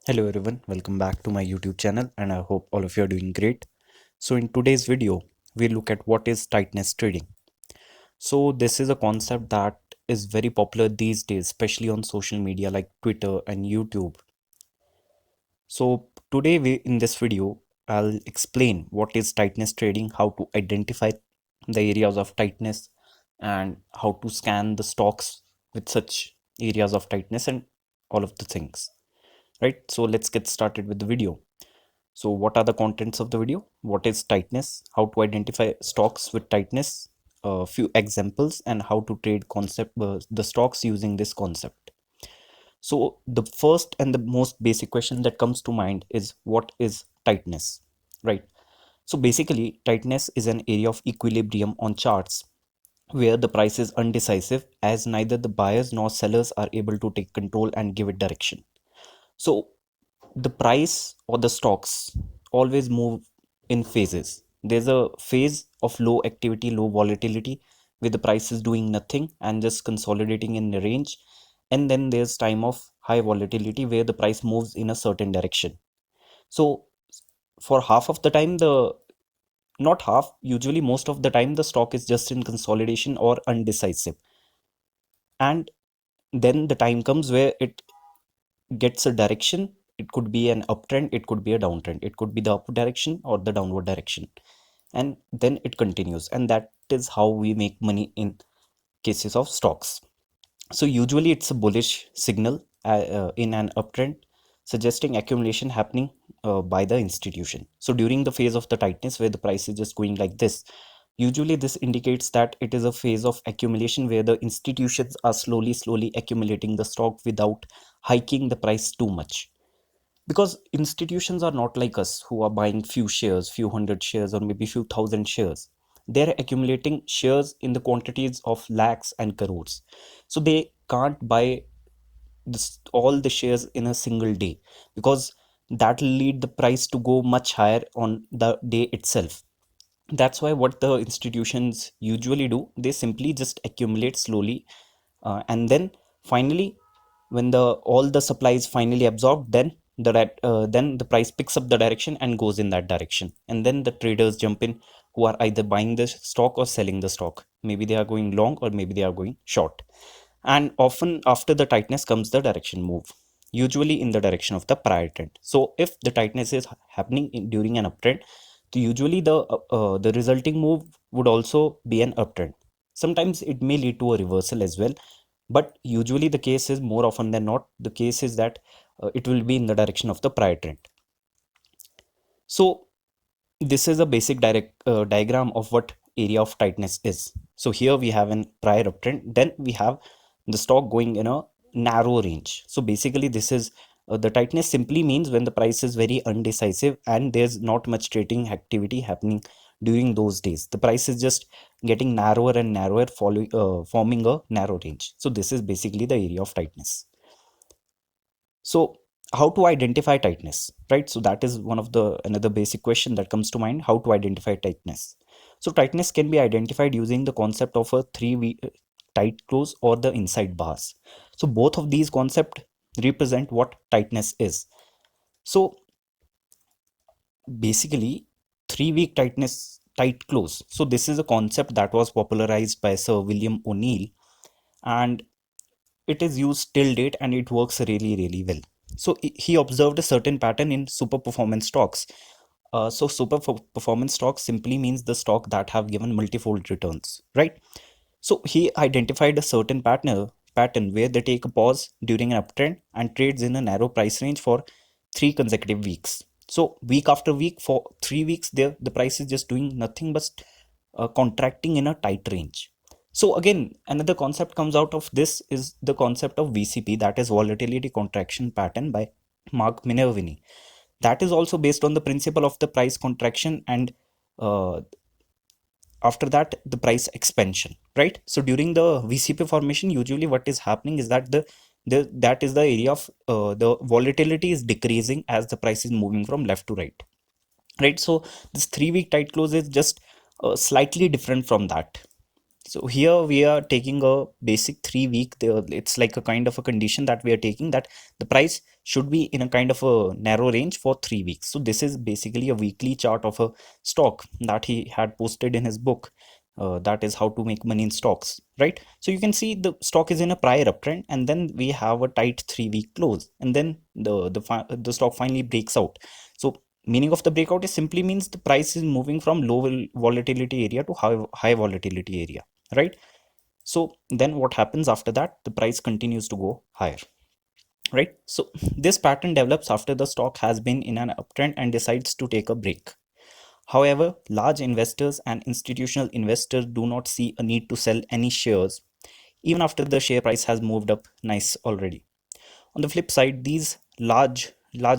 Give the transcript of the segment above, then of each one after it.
Hello everyone, welcome back to my YouTube channel and I hope all of you are doing great. So in today's video, we look at what is tightness trading. So this is a concept that is very popular these days, especially on social media like Twitter and YouTube. So today in this video, I'll explain what is tightness trading, how to identify the areas of tightness and how to scan the stocks with such areas of tightness and all of the things. Right, so let's get started with the video. So what are the contents of the video? What is tightness? How to identify stocks with tightness? A few examples and how to trade the stocks using this concept. So the first and the most basic question that comes to mind is what is tightness, right? So basically, tightness is an area of equilibrium on charts where the price is undecisive as neither the buyers nor sellers are able to take control and give it direction. So the price or the stocks always move in phases. There's a phase of low activity, low volatility, where the price is doing nothing and just consolidating in the range. And then there's time of high volatility where the price moves in a certain direction. So for half of the time, the not half, usually most of the time, the stock is just in consolidation or undecisive. And then the time comes where it gets a direction. It could be an uptrend, it could be a downtrend, it could be the upward direction or the downward direction, and then it continues. And that is how we make money in cases of stocks. So usually it's a bullish signal in an uptrend, suggesting accumulation happening by the institution. So during the phase of the tightness where the price is just going like this, usually this indicates that it is a phase of accumulation where the institutions are slowly accumulating the stock without hiking the price too much, because institutions are not like us who are buying few shares, few hundred shares, or maybe few thousand shares. They're accumulating shares in the quantities of lakhs and crores. So they can't buy all the shares in a single day, because that will lead the price to go much higher on the day itself. That's why what the institutions usually do, they simply just accumulate slowly, and then finally when the all the supply is finally absorbed, then the price picks up the direction and goes in that direction, and then the traders jump in, who are either buying the stock or selling the stock. Maybe they are going long or maybe they are going short. And often after the tightness comes the direction move, usually in the direction of the prior trend. So if the tightness is happening during an uptrend, so usually the resulting move would also be an uptrend. Sometimes it may lead to a reversal as well, but usually the case is, more often than not, the case is that it will be in the direction of the prior trend. So this is a basic diagram of what area of tightness is. So here we have an prior uptrend, then we have the stock going in a narrow range. So basically this is the tightness simply means when the price is very undecisive and there's not much trading activity happening during those days. The price is just getting narrower and narrower, forming a narrow range. So this is basically the area of tightness. So how to identify tightness, right? So that is one of the another basic question that comes to mind, how to identify tightness. So tightness can be identified using the concept of a tight close or the inside bars. So both of these concepts represent what tightness is. So basically 3 week tight close. So this is a concept that was popularized by Sir William O'Neill, and it is used till date and it works really well. So he observed a certain pattern in super performance stocks. So performance stocks simply means the stock that have given multifold returns, right? So he identified a certain pattern where they take a pause during an uptrend and trades in a narrow price range for 3 consecutive weeks. So week after week for 3 weeks, there the price is just doing nothing but contracting in a tight range. So again, another concept comes out of this is the concept of VCP, that is volatility contraction pattern by Mark Minervini. That is also based on the principle of the price contraction and uh, after that the price expansion, right? So during the VCP formation, usually what is happening is that that is the area of the volatility is decreasing as the price is moving from left to right, right? So this 3 week tight close is just slightly different from that. So here we are taking a basic 3 week. It's like a kind of a condition that we are taking, that the price should be in a kind of a narrow range for 3 weeks. So this is basically a weekly chart of a stock that he had posted in his book. That is how to make money in stocks, right? So you can see the stock is in a prior uptrend, and then we have a tight 3 week close, and then the stock finally breaks out. So meaning of the breakout is simply means the price is moving from low volatility area to high volatility area, right? So then what happens after that? The price continues to go higher, right? So this pattern develops after the stock has been in an uptrend and decides to take a break. However, large investors and institutional investors do not see a need to sell any shares even after the share price has moved up nice already. On the flip side, these larger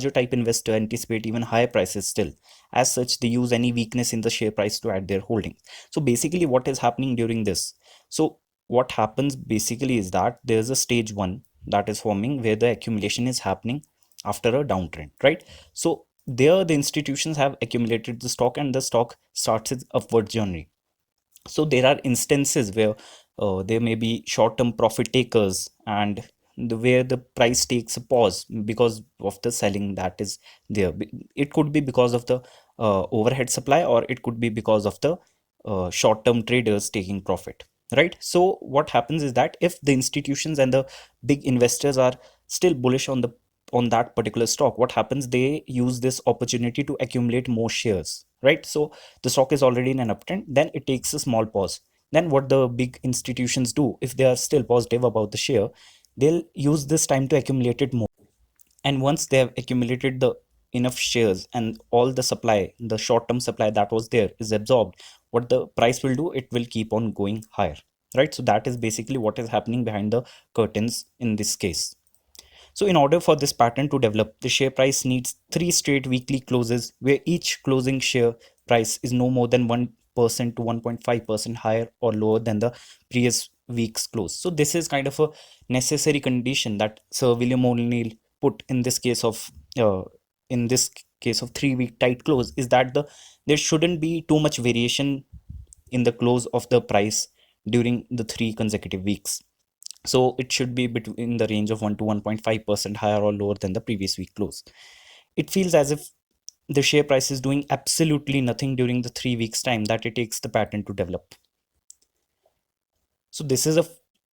type investor anticipate even higher prices still. As such, they use any weakness in the share price to add their holding. So basically, what is happening during this? So what happens basically is that there's a stage one that is forming where the accumulation is happening after a downtrend, right? So there the institutions have accumulated the stock and the stock starts its upward journey. So there are instances where there may be short-term profit takers, and where the price takes a pause because of the selling that is there. It could be because of the overhead supply, or it could be because of the short-term traders taking profit, right? So what happens is that if the institutions and the big investors are still bullish on that particular stock, what happens? They use this opportunity to accumulate more shares, right? So the stock is already in an uptrend, then it takes a small pause. Then what the big institutions do, if they are still positive about the share, they'll use this time to accumulate it more. And once they have accumulated the enough shares and all the supply, the short term supply that was there is absorbed, what the price will do, it will keep on going higher, right? So that is basically what is happening behind the curtains in this case. So in order for this pattern to develop, the share price needs three straight weekly closes where each closing share price is no more than 1% to 1.5% higher or lower than the previous week's close. So this is kind of a necessary condition that Sir William O'Neill put uh, in this case of 3 week tight close, is that there shouldn't be too much variation in the close of the price during the 3 consecutive weeks. So it should be between the range of 1 to 1.5% higher or lower than the previous week close. It feels as if the share price is doing absolutely nothing during the 3 weeks time that it takes the pattern to develop. So this is a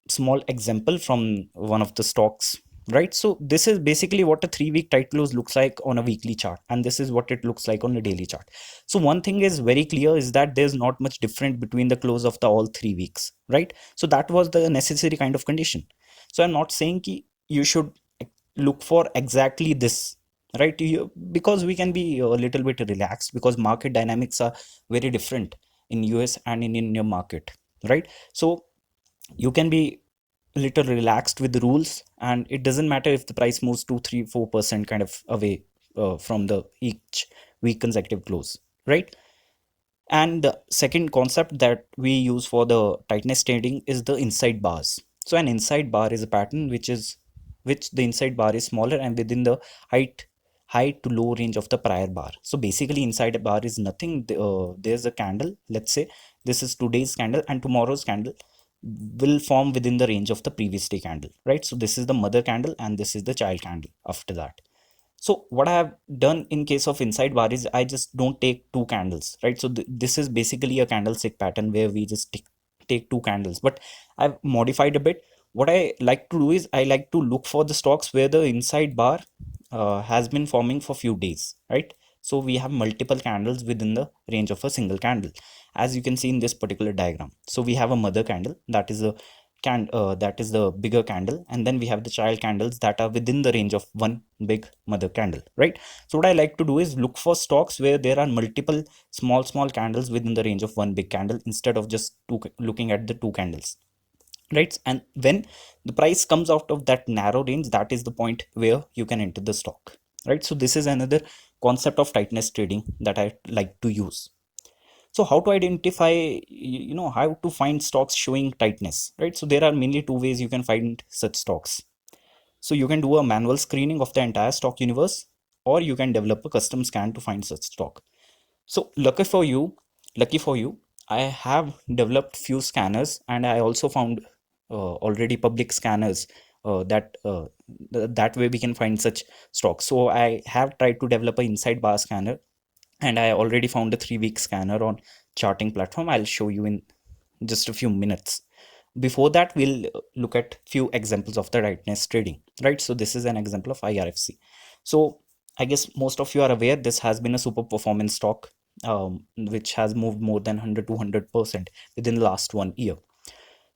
small example from one of the stocks, right? So this is basically what a 3 week tight close looks like on a weekly chart, and this is what it looks like on a daily chart. So one thing is very clear, is that there's not much different between the close of the all 3 weeks, right? So that was the necessary kind of condition. So I'm not saying you should look for exactly this, right? Because we can be a little bit relaxed, because market dynamics are very different in US and in Indian market, right? So you can be a little relaxed with the rules, and it doesn't matter if the price moves 2 3 4% kind of away from the each week consecutive close, right? And the second concept that we use for the tightness trading is the inside bars. So an inside bar is a pattern which the inside bar is smaller and within the height high to low range of the prior bar. So basically inside a bar is nothing. There's a candle. Let's say this is today's candle, and tomorrow's candle will form within the range of the previous day candle, right? So this is the mother candle and this is the child candle after that. So what I have done in case of inside bar is I just don't take two candles, right? So this is basically a candlestick pattern where we just take two candles, but I've modified a bit. What I like to do is I like to look for the stocks where the inside bar has been forming for few days, right? So we have multiple candles within the range of a single candle, as you can see in this particular diagram. So we have a mother candle, that is the bigger candle, and then we have the child candles that are within the range of one big mother candle, right? So what I like to do is look for stocks where there are multiple small candles within the range of one big candle, instead of just looking at the two candles, right? And when the price comes out of that narrow range, that is the point where you can enter the stock, right? So this is another concept of tightness trading that I like to use. So how to identify, how to find stocks showing tightness, right? So there are mainly two ways you can find such stocks. So you can do a manual screening of the entire stock universe, or you can develop a custom scan to find such stock. So lucky for you, I have developed few scanners, and I also found already public scanners that way we can find such stocks. So I have tried to develop a inside bar scanner, and I already found a 3-week scanner on charting platform. I'll show you in just a few minutes. Before that, we'll look at few examples of the tightness trading, right? So this is an example of IRFC. So I guess most of you are aware this has been a super performance stock, which has moved more than 100 to 100% within the last 1 year.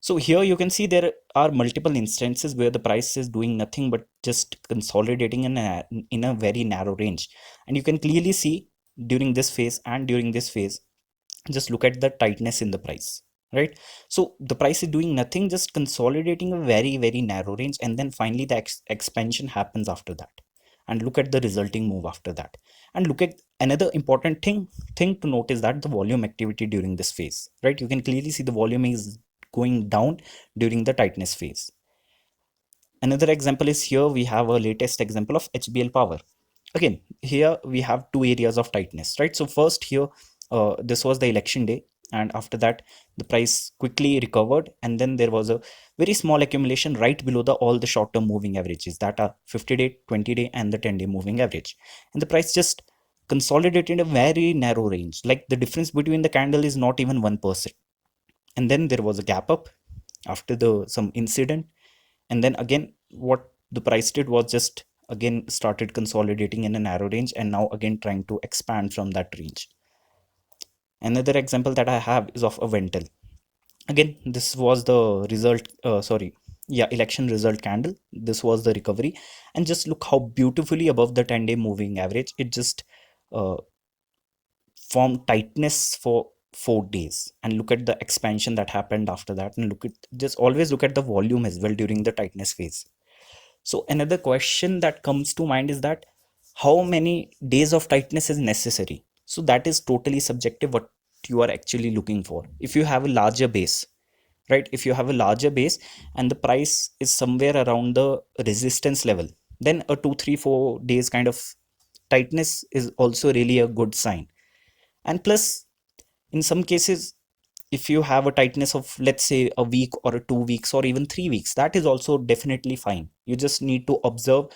So here you can see there are multiple instances where the price is doing nothing but just consolidating in a very narrow range. And you can clearly see during this phase and during this phase, just look at the tightness in the price, right? So the price is doing nothing, just consolidating a very narrow range, and then finally the expansion happens after that. And look at the resulting move after that. And look at another important thing to note is that the volume activity during this phase, right? You can clearly see the volume is going down during the tightness phase. Another example is here we have a latest example of HBL power. Again, here we have two areas of tightness, right? So first here, this was the election day, and after that the price quickly recovered, and then there was a very small accumulation right below the all the short-term moving averages that are 50-day, 20-day, and the 10-day moving average. And the price just consolidated in a very narrow range, like the difference between the candle is not even 1%. And then there was a gap up after the some incident, and then again what the price did was just again started consolidating in a narrow range, and now again trying to expand from that range. Another example that I have is of a ventil. Again, this was the result, sorry, yeah, election result candle. This was the recovery, and just look how beautifully above the 10-day moving average it just uh, formed tightness for 4 days. And look at the expansion that happened after that, and look at, just always look at the volume as well during the tightness phase. So another question that comes to mind is that how many days of tightness is necessary? So that is totally subjective what you are actually looking for. If you have a larger base, right? If you have a larger base and the price is somewhere around the resistance level, then a 2, 3, 4 days kind of tightness is also really a good sign. And plus, in some cases, if you have a tightness of let's say a week or a 2 weeks or even 3 weeks, that is also definitely fine. You just need to observe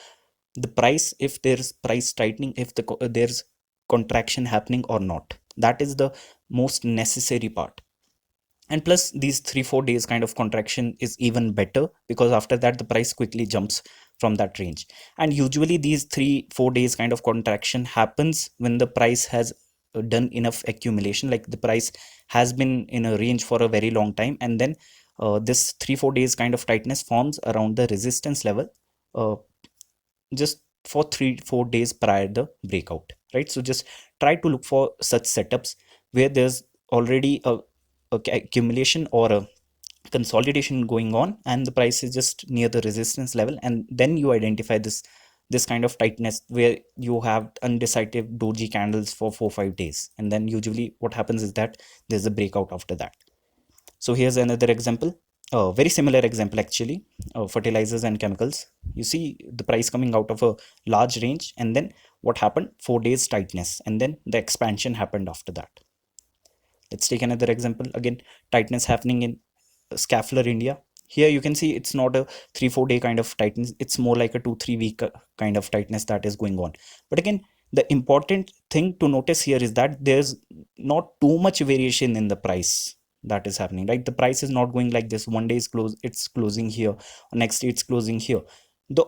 the price, if there's price tightening, if there's contraction happening or not. That is the most necessary part. And plus these 3-4 days kind of contraction is even better, because after that the price quickly jumps from that range. And usually these 3-4 days kind of contraction happens when the price has done enough accumulation, like the price has been in a range for a very long time, and then this 3-4 days kind of tightness forms around the resistance level, uh, just for 3-4 days prior the breakout, right? So just try to look for such setups where there's already a accumulation or a consolidation going on, and the price is just near the resistance level, and then you identify this kind of tightness where you have undecided doji candles for 4-5 days, and then usually what happens is that there's a breakout after that. So here's another example, a very similar example actually, fertilizers and chemicals. You see the price coming out of a large range, and then what happened? 4 days tightness, and then the expansion happened after that. Let's take another example. Again, tightness happening in Scaffler, India. Here you can see it's not a 3-4 day kind of tightness. It's more like a 2-3 week kind of tightness that is going on. But again, the important thing to notice here is that there's not too much variation in the price that is happening, right? The price is not going like this. One day is close, it's closing here. Next day it's closing here. The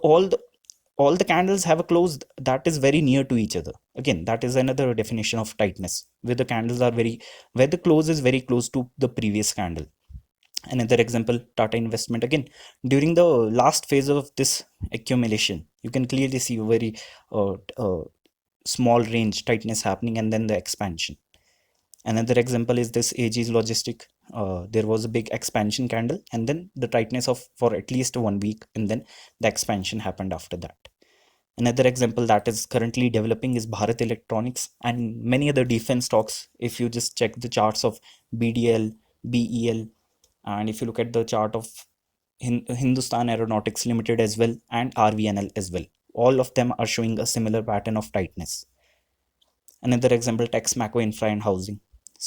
all the candles have a close that is very near to each other. Again, that is another definition of tightness, where the candles are very, where the close is very close to the previous candle. Another example, Tata Investment. Again, during the last phase of this accumulation, you can clearly see a very small range tightness happening, and then the expansion. Another example is this AG's logistic. There was a big expansion candle, and then the tightness of for at least 1 week, and then the expansion happened after that. Another example that is currently developing is Bharat Electronics and many other defense stocks. If you just check the charts of BDL, BEL, and if you look at the chart of Hindustan Aeronautics Limited as well, and RVNL as well, all of them are showing a similar pattern of tightness. Another example, Tex Macro Infra and Housing.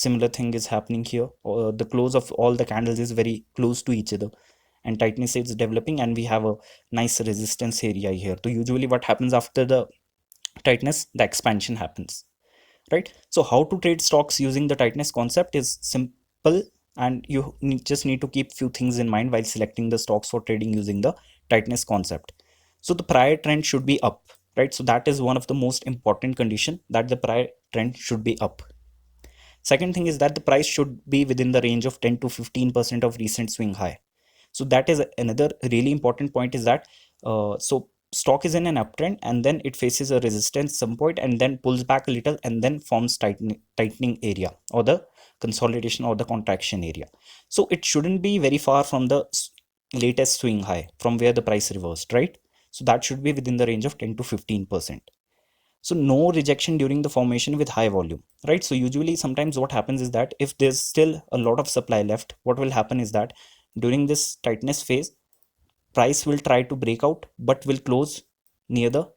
similar thing is happening here. The close of all the candles is very close to each other, and tightness is developing, and we have a nice resistance area here. So usually what happens after the tightness, the expansion happens, right? So how to trade stocks using the tightness concept is simple, and you just need to keep few things in mind while selecting the stocks for trading using the tightness concept. So the prior trend should be up, right? So that is one of the most important condition, that the prior trend should be up. Second thing is that the price should be within the range of 10 to 15% of recent swing high. So that is another really important point, is that so stock is in an uptrend and then it faces a resistance some point and then pulls back a little and then forms tightening area, or the consolidation or the contraction area. So it shouldn't be very far from the latest swing high from where the price reversed, right? So that should be within the range of 10 to 15%. So no rejection during the formation with high volume, right? So usually sometimes what happens is that if there's still a lot of supply left, what will happen is that during this tightness phase, price will try to break out but will close near the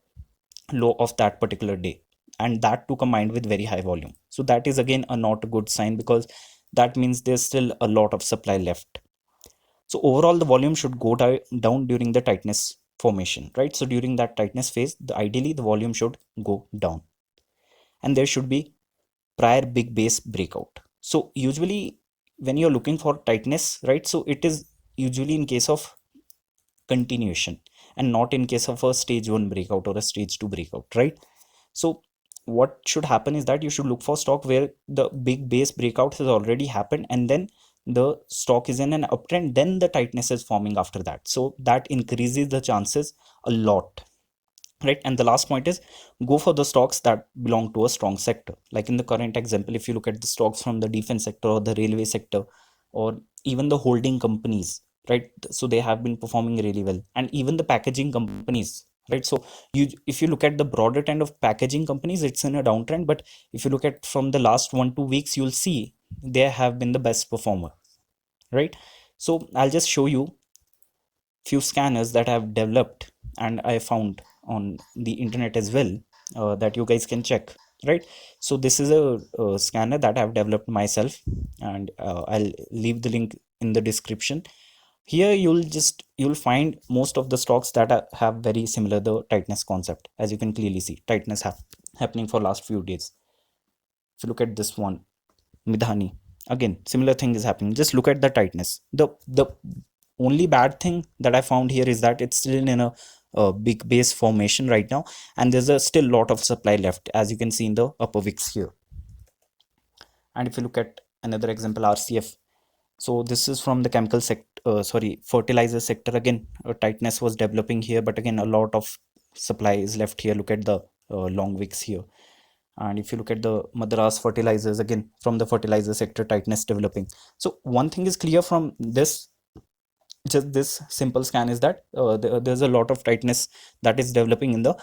low of that particular day, and that too combined with very high volume. So that is again a not a good sign, because that means there's still a lot of supply left. So overall the volume should go down during the tightness formation, right? So during that tightness phase, ideally the volume should go down, and there should be prior big base breakout. So usually when you're looking for tightness, right, so it is usually in case of continuation and not in case of a stage 1 breakout or a stage 2 breakout, right? So what should happen is that you should look for stock where the big base breakout has already happened, and then the stock is in an uptrend, then the tightness is forming after that, so that increases the chances a lot, right? And the last point is, go for the stocks that belong to a strong sector. Like in the current example, if you look at the stocks from the defense sector or the railway sector, or even the holding companies, right? So they have been performing really well, and even the packaging companies, right? So you, if you look at the broader trend of packaging companies, it's in a downtrend, but if you look at from the last 1 2 weeks, you'll see they have been the best performer, right? So I'll just show you few scanners that I've developed and I found on the internet as well, that you guys can check, right? So this is a scanner that I've developed myself, and I'll leave the link in the description. Here you'll find most of the stocks that have very similar the tightness concept. As you can clearly see, tightness happening for last few days. If you look at this one, Midhani, again similar thing is happening. Just look at the tightness. The only bad thing that I found here is that it's still in a big base formation right now, and there's a still lot of supply left, as you can see in the upper wicks here. And if you look at another example, RCF, so this is from the chemical sector, sorry, fertilizer sector. Again, tightness was developing here, but again a lot of supply is left here. Look at the long wicks here. And if you look at the Madras fertilizers, again from the fertilizer sector, tightness developing. So one thing is clear from this, just this simple scan, is that there's a lot of tightness that is developing in the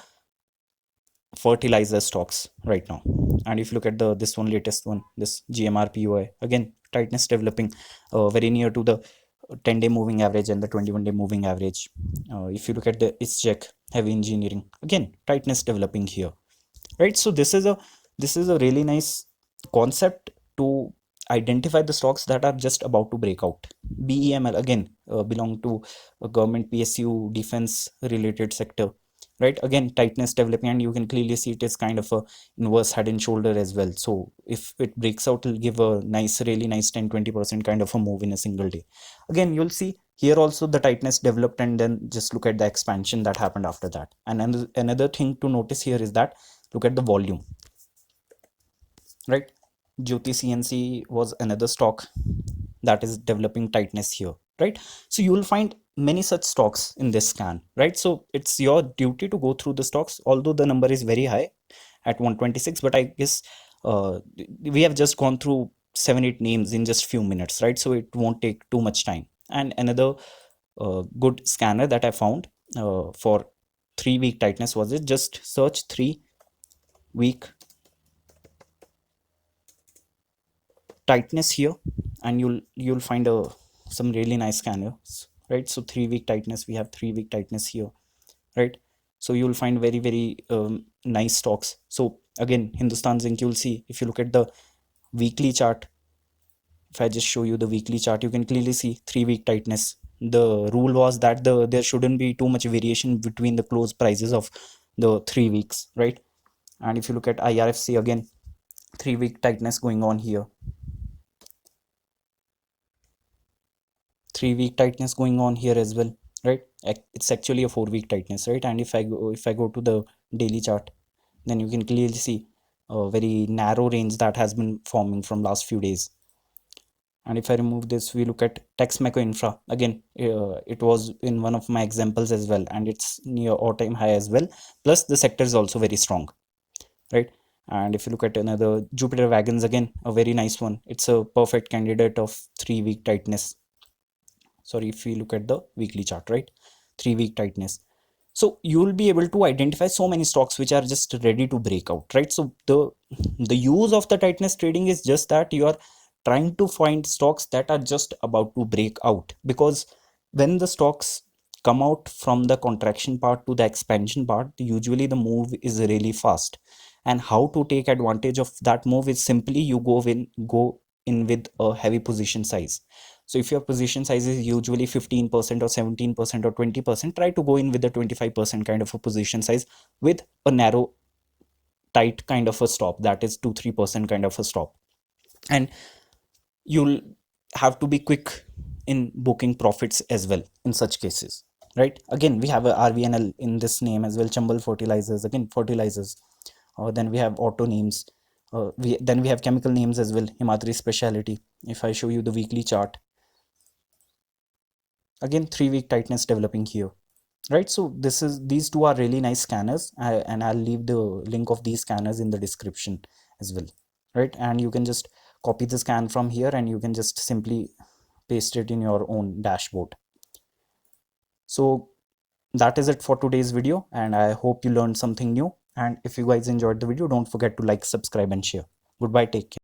fertilizer stocks right now. And if you look at the this one, latest one, this GMRPOI, again tightness developing very near to the 10-day moving average and the 21-day moving average. If you look at the ISCHEC heavy engineering, again tightness developing here, right? So this is a really nice concept to identify the stocks that are just about to break out. BEML, again belong to a government PSU defense related sector, right? Again tightness developing, and you can clearly see it is kind of a inverse head and shoulder as well. So if it breaks out, it'll give a nice, really nice 10-20% kind of a move in a single day. Again you'll see here also the tightness developed, and then just look at the expansion that happened after that. And another thing to notice here is that look at the volume, right? Jyoti CNC was another stock that is developing tightness here, right? So you will find many such stocks in this scan, right? So it's your duty to go through the stocks, although the number is very high at 126, but I guess we have just gone through 7 8 names in just few minutes, right? So it won't take too much time. And another good scanner that I found for 3 week tightness was it, just search 3 week tightness here, and you'll find some really nice scanners, right? So 3 week tightness, we have 3 week tightness here, right? So you'll find very nice stocks. So again Hindustan Zinc, you'll see if you look at the weekly chart, if I just show you the weekly chart, you can clearly see 3 week tightness. The rule was that there shouldn't be too much variation between the close prices of the 3 weeks, right? And if you look at IRFC again, 3 week tightness going on here, 3 week tightness going on here as well, right? It's actually a 4 week tightness, right? And if I go to the daily chart, then you can clearly see a very narrow range that has been forming from last few days. And if I remove this, we look at Tex Meco Infra again. It was in one of my examples as well, and it's near all-time high as well. Plus, the sector is also very strong, right? And if you look at another Jupiter Wagons, again, a very nice one. It's a perfect candidate of 3 week tightness. Sorry, if we look at the weekly chart, right? 3 week tightness. So you'll be able to identify so many stocks which are just ready to break out, right? So the use of the tightness trading is just that you are trying to find stocks that are just about to break out, because when the stocks come out from the contraction part to the expansion part, usually the move is really fast. And how to take advantage of that move is simply you go in with a heavy position size. So if your position size is usually 15% or 17% or 20%, try to go in with a 25% kind of a position size with a narrow, tight kind of a stop, that is 2-3% kind of a stop. And you'll have to be quick in booking profits as well in such cases, right? Again, we have a RVNL in this name as well, Chambal Fertilizers, again, fertilizers. Then we have auto names. Then we have chemical names as well, Himatri Speciality. If I show you the weekly chart, again 3 week tightness developing here, right? So these two are really nice scanners, and I'll leave the link of these scanners in the description as well, right? And you can just copy the scan from here and you can just simply paste it in your own dashboard. So that is it for today's video, and I hope you learned something new. And if you guys enjoyed the video, don't forget to like, subscribe and share. Goodbye, take care.